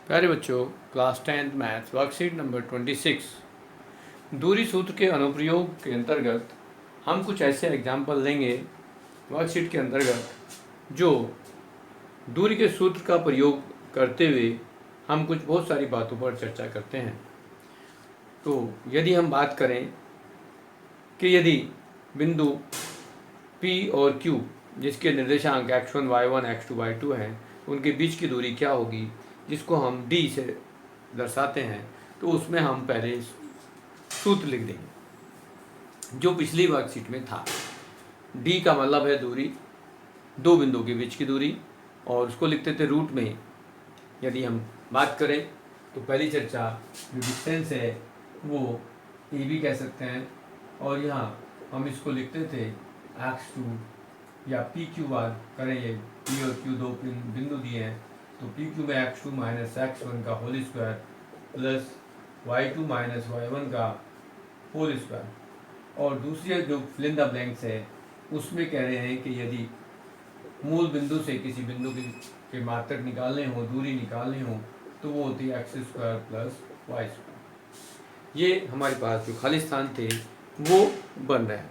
प्यारे बच्चों, class 10th maths worksheet number 26 दूरी सूत्र के अनुप्रयोग के अंतर्गत हम कुछ ऐसे एग्जाम्पल लेंगे वर्कशीट के अंतर्गत जो दूरी के सूत्र का प्रयोग करते हुए हम कुछ बहुत सारी बातों पर चर्चा करते हैं। तो यदि हम बात करें कि यदि बिंदु P और Q जिसके निर्देशांक x1 y1 x2 y2 हैं, उनके बीच की दूरी क्या होगी, जिसको हम D से दर्शाते हैं, तो उसमें हम पहले सूत्र लिख देंगे जो पिछली वर्कशीट में था। D का मतलब है दूरी, दो बिंदुओं के बीच की दूरी, और उसको लिखते थे रूट में। यदि हम बात करें तो पहली चर्चा जो डिस्टेंस है वो AB कह सकते हैं, और यहाँ हम इसको लिखते थे x2 या PQ बार करें, ये P और Q दो बिंदु दिए हैं, तो PQ में x2 माइनस x1 का whole square plus y2 minus y1 का होल स्क्वायर। और दूसरी जो फिल इन द ब्लैंक्स है उसमें कह रहे हैं कि यदि मूल बिंदु से किसी बिंदु के मात्रक निकालने हो, दूरी निकालनी हो, तो वो होती है x square plus y square. ये हमारे पास जो खाली स्थान थे वो बन रहे हैं।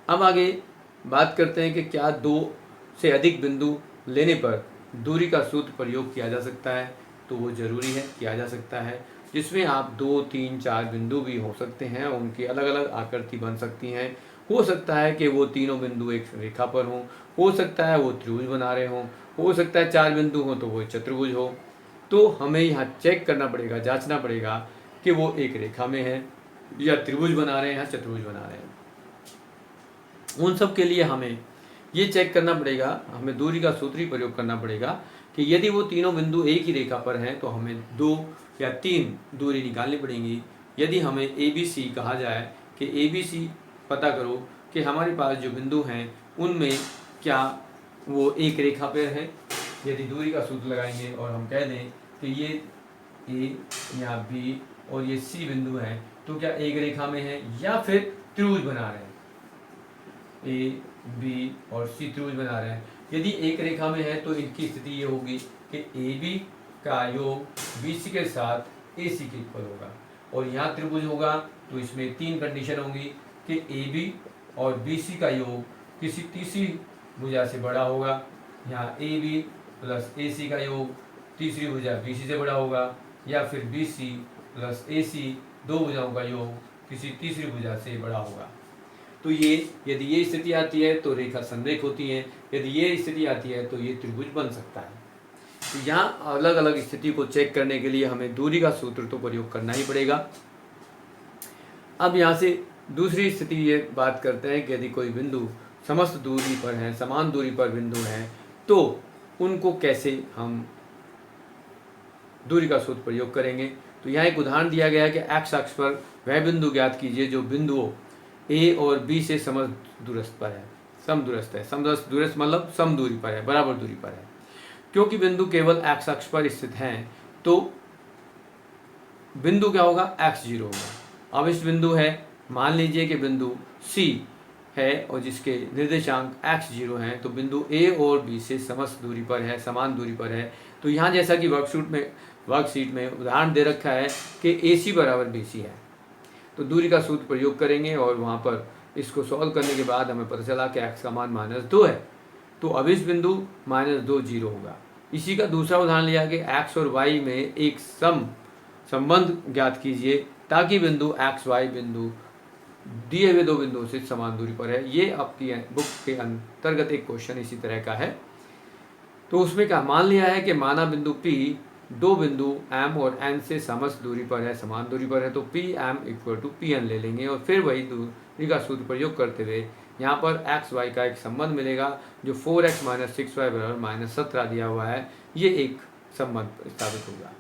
अब आगे बात करते हैं कि क्या दो से अधिक बिंदु लेने पर दूरी का सूत्र प्रयोग किया जा सकता है। तो वो ज़रूरी है, किया जा सकता है, जिसमें आप 2, 3, 4 बिंदु भी हो सकते हैं, उनकी अलग अलग आकृति बन सकती हैं। हो सकता है कि वो तीनों बिंदु एक रेखा पर हों, हो सकता है वो त्रिभुज बना रहे हों, हो सकता है 4 बिंदु हों तो वो चतुर्भुज हो। तो हमें यहाँ चेक करना पड़ेगा, जांचना पड़ेगा कि वो एक रेखा में है या त्रिभुज बना रहे हैं या चतुर्भुज बना रहे हैं। उन सब के लिए हमें ये चेक करना पड़ेगा, हमें दूरी का सूत्र ही प्रयोग करना पड़ेगा कि यदि वो तीनों बिंदु एक ही रेखा पर हैं तो हमें 2 या 3 दूरी निकालनी पड़ेंगी। यदि हमें ABC कहा जाए कि ABC पता करो कि हमारे पास जो बिंदु हैं उनमें क्या वो एक रेखा पर है। यदि दूरी का सूत्र लगाएंगे और हम कह दें कि ये A या B और ये C बिंदु हैं, तो क्या एक रेखा में है या फिर त्रिभुज बना रहे हैं। A, B और C त्रिभुज बना रहे हैं। यदि एक रेखा में है तो इनकी स्थिति ये होगी कि AB का योग BC के साथ AC के इक्वल होगा, और यहाँ त्रिभुज होगा तो इसमें 3 कंडीशन होंगी कि AB और BC का योग किसी तीसरी भुजा से बड़ा होगा, यहाँ AB प्लस AC का योग तीसरी भुजा BC से बड़ा होगा, या फिर BC प्लस AC दो भुजाओं का योग किसी तीसरी भुजा से बड़ा होगा। तो ये यदि ये स्थिति आती है तो रेखा संरेख होती है, यदि ये स्थिति आती है तो ये त्रिभुज बन सकता है। तो यहाँ अलग अलग स्थिति को चेक करने के लिए हमें दूरी का सूत्र तो प्रयोग करना ही पड़ेगा। अब यहाँ से दूसरी स्थिति ये बात करते हैं कि यदि कोई बिंदु समस्त दूरी पर है, समान दूरी पर बिंदु हैं, तो उनको कैसे हम दूरी का सूत्र प्रयोग करेंगे। तो यहाँ एक उदाहरण दिया गया है कि x अक्ष पर वह बिंदु ज्ञात कीजिए जो बिंदुओं A और B से समदूरस्थ पर है, समदूरस्थ है। समदूरस्थ मतलब सम दूरी पर है, बराबर दूरी पर है। क्योंकि बिंदु केवल x अक्ष पर स्थित हैं तो बिंदु क्या होगा, x0 होगा। अब इस बिंदु है, मान लीजिए कि बिंदु C है और जिसके निर्देशांक x0 हैं, तो बिंदु A और B से समस्त दूरी पर है, समान दूरी पर है। तो यहाँ जैसा कि वर्कशीट में उदाहरण दे रखा है कि AC बराबर BC है, तो दूरी का सूत्र प्रयोग करेंगे और वहाँ पर इसको सॉल्व करने के बाद हमें पता चला कि x का मान -2 है, तो अब इस बिंदु -2 0 होगा। इसी का दूसरा उदाहरण लिया कि x और y में एक संबंध ज्ञात कीजिए ताकि बिंदु x y बिंदु दिए हुए दो बिंदुओं से समान दूरी पर है। ये आपकी बुक के अंतर्गत एक क्वेश्चन इसी तरह का है। तो उसमें क्या मान लिया है कि माना बिंदु P दो बिंदु M और N से समस्त दूरी पर है, समान दूरी पर है, तो PM इक्वल टू PN ले लेंगे और फिर वही दूरी का सूत्र प्रयोग करते हुए यहाँ पर x y का एक संबंध मिलेगा जो 4x माइनस 6y बराबर -17 दिया हुआ है। ये एक संबंध स्थापित होगा।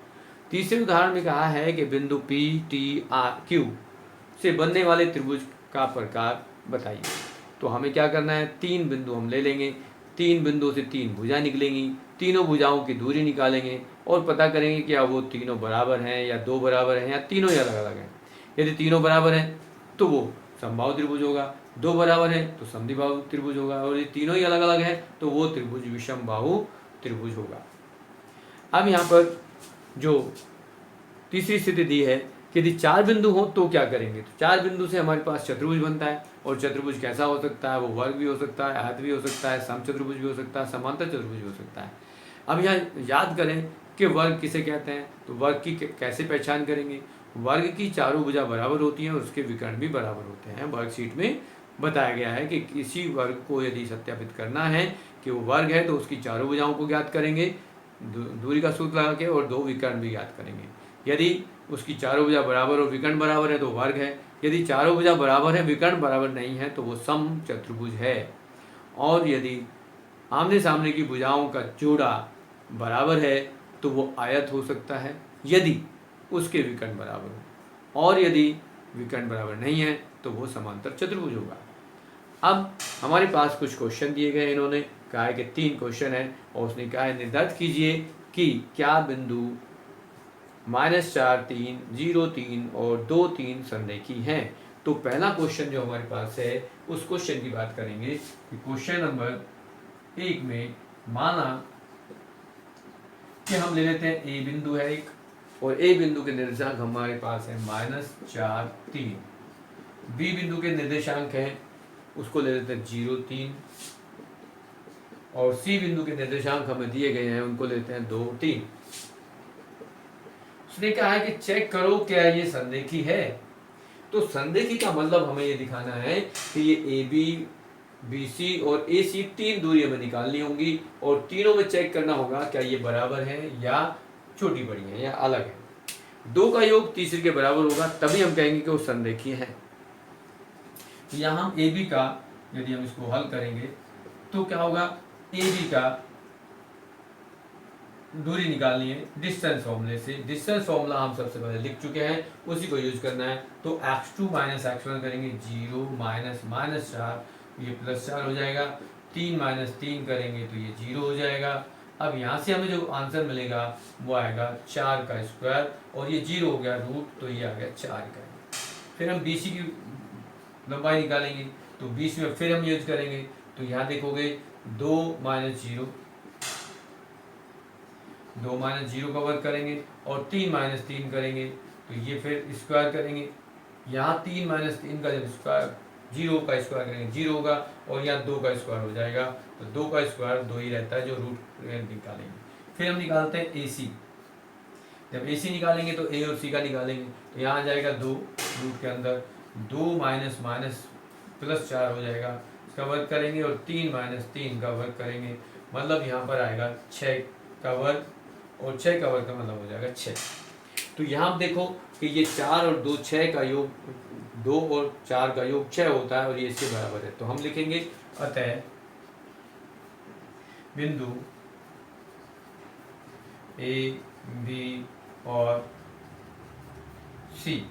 तीसरे उदाहरण में कहा है कि बिंदु P T R Q से बनने वाले त्रिभुज का प्रकार बताइए। तो हमें क्या करना है, 3 बिंदु हम ले लेंगे, 3 बिंदुओं से 3 भुजा निकलेंगी, तीनों भुजाओं की दूरी निकालेंगे और पता करेंगे कि क्या वो तीनों बराबर हैं या 2 बराबर हैं या तीनों ही अलग अलग हैं। यदि तीनों बराबर हैं तो वो समबाहु त्रिभुज होगा, 2 बराबर हैं तो समद्विबाहु त्रिभुज होगा, और यदि तीनों ही अलग अलग हैं तो वो त्रिभुज विषमबाहु त्रिभुज होगा। अब यहाँ पर जो तीसरी स्थिति दी है कि यदि 4 बिंदु हो तो क्या करेंगे। तो 4 बिंदु से हमारे पास चतुर्भुज बनता है, और चतुर्भुज कैसा हो सकता है, वो वर्ग भी हो सकता है, आयत भी हो सकता है, समचतुर्भुज भी हो सकता है, समांतर चतुर्भुज भी हो सकता है। अब यहाँ याद करें कि वर्ग किसे कहते हैं, तो वर्ग की कैसे पहचान करेंगे। वर्ग की चारों भुजा बराबर होती हैं और उसके विकर्ण भी बराबर होते हैं। वर्कशीट में बताया गया है कि किसी वर्ग को यदि सत्यापित करना है कि वो वर्ग है तो उसकी चारों भुजाओं को ज्ञात करेंगे दूरी का सूत्र लगा के, और 2 विकर्ण भी ज्ञात करेंगे। यदि उसकी चारों भुजा बराबर और विकर्ण बराबर है तो वर्ग है। यदि चारों भुजा बराबर है, विकर्ण बराबर नहीं है, तो वो समचतुर्भुज है। और यदि आमने सामने की भुजाओं का जोड़ा बराबर है तो वो आयत हो सकता है, यदि उसके विकर्ण बराबर हो, और यदि विकर्ण बराबर नहीं है तो वो समांतर चतुर्भुज होगा। अब हमारे पास कुछ क्वेश्चन दिए गए, इन्होंने कहा है कि 3 क्वेश्चन है, और उसने कहा है निर्धारित कीजिए कि क्या बिंदु -4, 3, 0, 3 और 2, 3 संरेखी हैं। तो पहला क्वेश्चन जो हमारे पास है उस क्वेश्चन की बात करेंगे कि क्वेश्चन नंबर 1 में माना कि हम ले लेते हैं ए बिंदु है एक, और ए बिंदु के निर्देशांक हमारे पास है -4, 3। बी बिंदु के निर्देशांक हैं, उसको ले लेते हैं 0, 3, और सी बिंदु के निर्देशांक हमें दिए गए हैं, उनको लेते हैं 2, 3। उसने कहा है कि चेक करो क्या ये संरेखी है। तो संरेखी का मतलब हमें ये दिखाना है कि ये ए बी, बी सी और ए सी 3 दूरी हमें निकालनी होंगी, और तीनों में चेक करना होगा क्या ये बराबर है या छोटी बड़ी है या अलग है। 2 का योग तीसरे के बराबर होगा, तभी हम कहेंगे कि वो संरेखी है। यहाँ हम ए बी का यदि हम इसको हल करेंगे तो क्या होगा, ए बी का दूरी निकालनी है डिस्टेंस फॉर्मूले से। डिस्टेंस फॉर्मूला हम सबसे पहले लिख चुके हैं, उसी को यूज करना है। तो x2 - x1 करेंगे, 0 -4, ये +4 हो जाएगा। 3 - 3 करेंगे तो ये 0 हो जाएगा। अब यहाँ से हमें जो आंसर मिलेगा वो आएगा 4 का स्क्वायर, और ये 0 हो गया रूट, तो ये आ गया 4 का। फिर हम BC की लंबाई निकालेंगे, तो BC में फिर हम यूज करेंगे, तो यहाँ देखोगे 2 - 0, 2 - 0 का वर्ग करेंगे, और 3 - 3 करेंगे तो ये फिर स्क्वायर करेंगे। यहाँ 3 - 3 का जब स्क्वायर 0 का स्क्वायर करेंगे 0 होगा, और यहाँ 2 का स्क्वायर हो जाएगा, तो 2 का स्क्वायर 2 ही रहता है जो रूट निकालेंगे। फिर हम निकालते हैं AC। जब AC निकालेंगे तो A और C का निकालेंगे, तो यहाँ आ जाएगा 2 रूट के अंदर, 2 माइनस +4 हो जाएगा, इसका वर्ग करेंगे, और 3 - 3 का वर्ग करेंगे, मतलब यहाँ पर आएगा 6 का वर्ग, और 6 का वर्ग का मतलब हो जाएगा 6। तो यहाँ आप देखो कि ये 4 और 2 6 का योग, 2 और 4 का योग 6 होता है, और ये इसके बराबर है। तो हम लिखेंगे अतः बिंदु A, B और C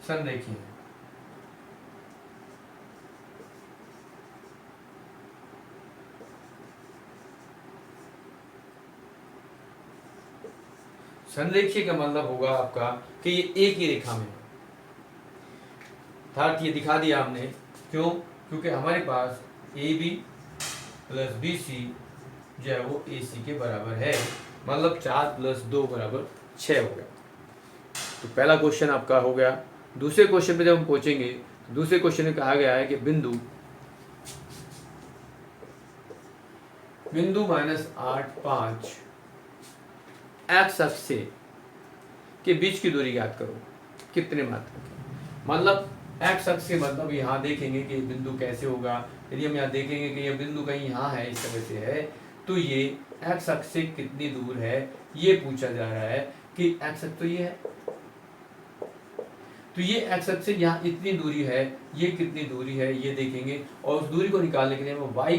संरेखी है। संरेखीय का मतलब होगा आपका कि ये एक ही रेखा में है, अर्थात ये दिखा दिया हमने। क्यों? क्योंकि हमारे पास AB + BC जो है वो AC के बराबर है, मतलब 4 + 2 = 6 हो गया। तो पहला क्वेश्चन आपका हो गया। दूसरे क्वेश्चन पे जब हम पहुंचेंगे, तो दूसरे क्वेश्चन में कहा गया है कि बिंदु -8, 5 एक्स अक्ष से के बीच की दूरी ज्ञात करो, कितने मात्रा की। मतलब एक्स अक्ष के मतलब यहाँ देखेंगे कि बिंदु कैसे होगा। यदि हम यहाँ देखेंगे कि यह बिंदु कहीं यहाँ है, इस तरह से है, तो ये एक्स अक्ष से कितनी दूर है ये पूछा जा रहा है कि एक्स अक्ष तो ये है, तो ये एक्स अक्ष से यहाँ इतनी दूरी है, ये कितनी दूरी है ये देखेंगे, और उस दूरी को निकालने के लिए हमें वाई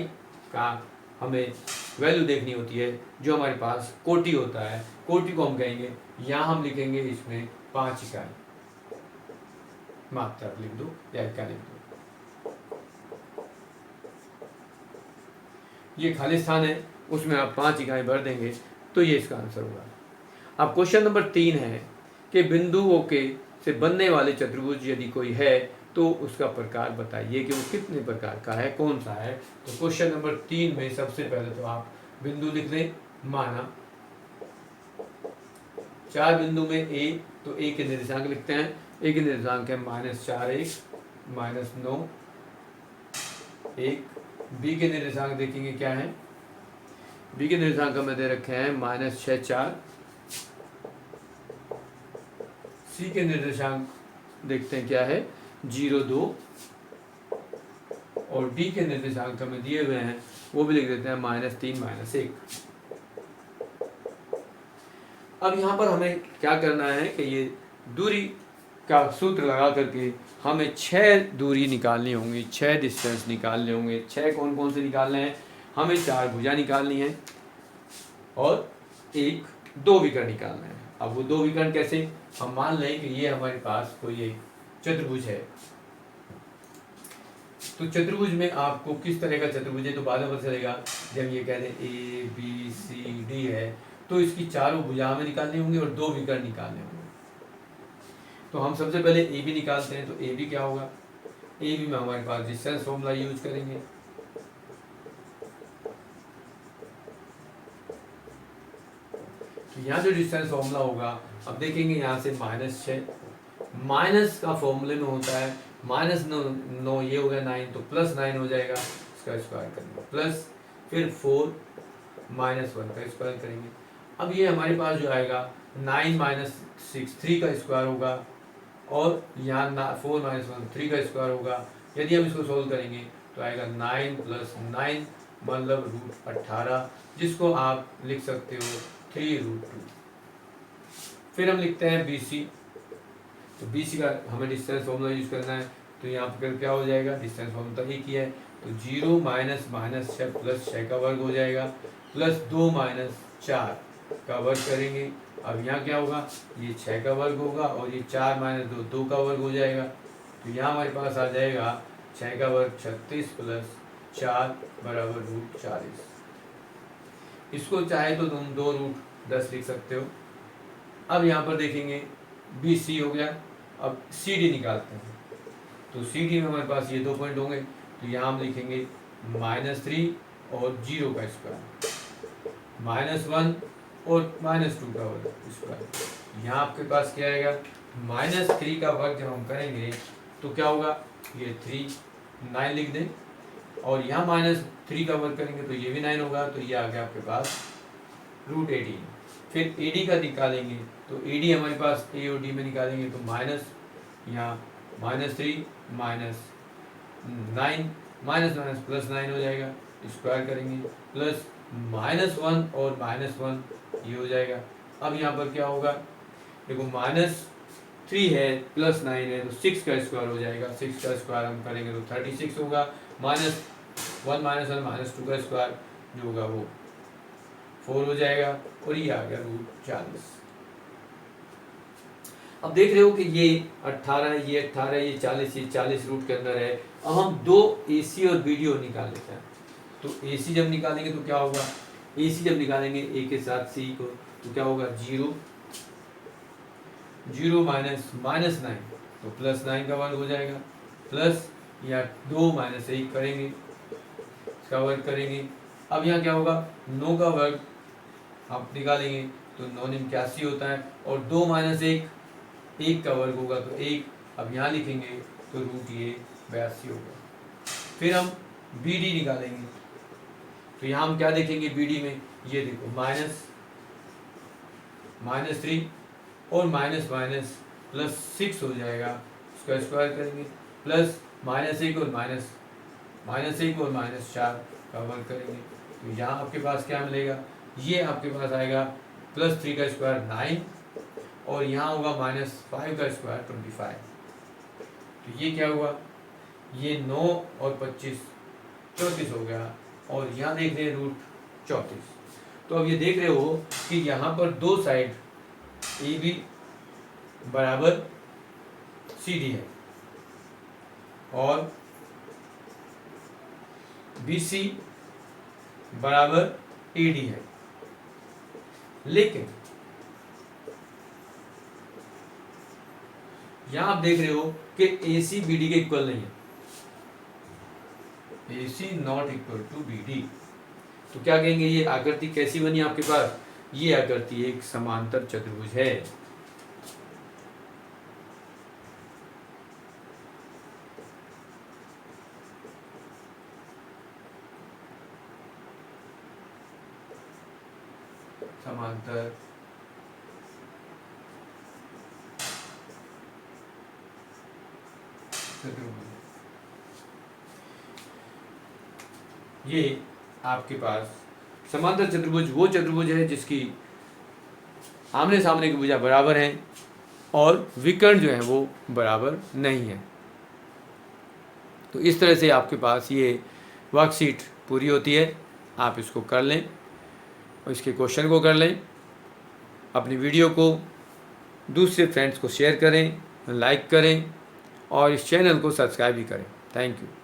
का हमें वैल्यू देखनी होती है, जो हमारे पास कोटि होता है। कोटि को हम कहेंगे, यहाँ हम लिखेंगे इसमें 5 इकाई, मात्रा लिख दो या इकाई लिख दो, ये खाली स्थान है, उसमें आप 5 इकाई भर देंगे तो ये इसका आंसर होगा। अब क्वेश्चन नंबर 3 है कि बिंदुओं के से बनने वाले चतुर्भुज यदि कोई है तो उसका प्रकार बताइए कि वो कितने प्रकार का है, कौन सा है। तो क्वेश्चन नंबर 3 में सबसे पहले तो आप बिंदु लिख लें। माना 4 बिंदु में ए, तो ए के निर्देशांक लिखते हैं। ए के निर्देशांक है -4 1 -9 1। बी के निर्देशांक देखेंगे क्या है। बी के निर्देशांक हमें दे रखे हैं -6 4। सी के निर्देशांक देखते हैं क्या है 0 2। और डी के निर्देशांक हमें दिए हुए हैं, वो भी लिख देते हैं -3 -1। अब यहाँ पर हमें क्या करना है कि ये दूरी का सूत्र लगा करके हमें 6 दूरी निकालनी होंगी, 6 डिस्टेंस निकालने होंगे। 6 कौन कौन से निकालने हैं, हमें 4 भुजा निकालनी है और 2 विकर्ण निकालना है। अब वो 2 विकर्ण कैसे, हम मान लें कि ये हमारे पास कोई एक चतुर्भुज है। तो चतुर्भुज में आपको किस तरह का चतुर्भुज है तो बाद में पता चलेगा। जब ये कह दें ए बी सी डी है तो इसकी चारों भुजा हमें निकालनी होंगी और 2 विकर्ण निकालने होंगे। तो हम सबसे पहले ए बी निकालते हैं। तो ए बी क्या होगा, ए बी में हमारे पास डिस्टेंस फॉर्मूला यूज करेंगे। तो यहाँ जो डिस्टेंस फॉर्मूला होगा, अब देखेंगे यहाँ से -6, माइनस का फॉर्मूले में होता है -9 ये हो गया 9, तो +9 हो जाएगा, इसका स्क्वायर करेंगे, प्लस फिर 4 -1 का स्क्वायर करेंगे। अब ये हमारे पास जो आएगा 9 - 6 3 का स्क्वायर होगा, और यहाँ 4 - 1 3 का स्क्वायर होगा। यदि हम इसको सोल्व करेंगे तो आएगा 9 + 9 मतलब √18, जिसको आप लिख सकते हो 3√2। फिर हम लिखते हैं बी सी। तो बी सी का हमें डिस्टेंस फॉर्मूला यूज करना है। तो यहाँ पर क्या हो जाएगा, डिस्टेंस फॉर्मूला एक ही है, तो 0 -6 + 6 का वर्ग हो जाएगा, प्लस 2 - 4 का वर्ग करेंगे। अब यहाँ क्या होगा, ये 6 का वर्ग होगा और ये 4 - 2 2 का वर्ग हो जाएगा। तो यहाँ हमारे पास आ जाएगा 6 का वर्ग 36 + 4 = √40। इसको चाहे तो तुम 2√10 लिख सकते हो। अब यहाँ पर देखेंगे बी सी हो गया। अब सी डी निकालते हैं। तो सी डी में हमारे पास ये 2 पॉइंट होंगे, तो यहाँ हम लिखेंगे -3 और 0 का स्क्वायर, -1 और -2 का वर्ग स्क्वायर। यहाँ आपके पास क्या आएगा, -3 का वर्ग जब हम करेंगे तो क्या होगा, ये 3 9 लिख दें, और यहाँ -3 का वर्ग करेंगे तो ये भी 9 होगा, तो ये आ गया आपके पास √18। फिर ए डी का निकालेंगे, तो ए डी हमारे पास ए और डी में निकालेंगे तो यहाँ -3 -9 +9 हो जाएगा, स्क्वायर करेंगे, प्लस -1 और -1 ये हो जाएगा। अब यहाँ पर क्या होगा, देखो -3 है +9 है तो 6 का स्क्वायर हो जाएगा, 6 का स्क्वायर हम करेंगे तो 36 होगा, -1 -2 का स्क्वायर जो होगा वो 4 हो जाएगा, और ये आ गया √40। अब देख रहे हो कि ये 18 है, ये 18 है, ये 40 रूट के अंदर है। अब हम 2 AC और BDO निकाल लेते हैं। तो AC जब निकालेंगे तो क्या होगा, AC जब निकालेंगे A के साथ C को तो क्या होगा 0 -9 तो +9 का वर्ग हो जाएगा, प्लस या 2 - 1 करेंगे, इसका वर्ग करेंगे। अब यहाँ क्या होगा, 9 का वर्ग आप निकालेंगे तो 9 × 81 होता है, और 2 - 1 का वर्ग होगा तो 1। अब यहाँ लिखेंगे तो √82 होगा। फिर हम BD निकालेंगे, तो यहाँ हम क्या देखेंगे BD में, ये देखो -3 और +6 हो जाएगा, उसका स्क्वायर करेंगे, प्लस -1 और -4 का वर्ग करेंगे। तो यहाँ आपके पास क्या मिलेगा, ये आपके पास आएगा +3 का स्क्वायर 9, और यहाँ होगा -5 का स्क्वायर 25। तो ये क्या हुआ, ये 9 और 25 34 हो गया, और यहाँ देख रहे हैं √34। तो अब ये देख रहे हो कि यहाँ पर 2 साइड AB बराबर CD है और BC बराबर AD है, लेकिन यहाँ आप देख रहे हो कि AC BD के इक्वल नहीं है, AC not equal to BD। तो क्या कहेंगे, ये आकृति कैसी बनी आपके पास, ये आकृति एक समांतर चतुर्भुज है। समांतर चतुर्भुज, ये आपके पास समांतर चतुर्भुज वो चतुर्भुज है जिसकी आमने सामने की भुजा बराबर हैं और विकर्ण जो है वो बराबर नहीं है। तो इस तरह से आपके पास ये वर्कशीट पूरी होती है। आप इसको कर लें और इसके क्वेश्चन को कर लें। अपनी वीडियो को दूसरे फ्रेंड्स को शेयर करें, लाइक करें और इस चैनल को सब्सक्राइब भी करें। Thank you.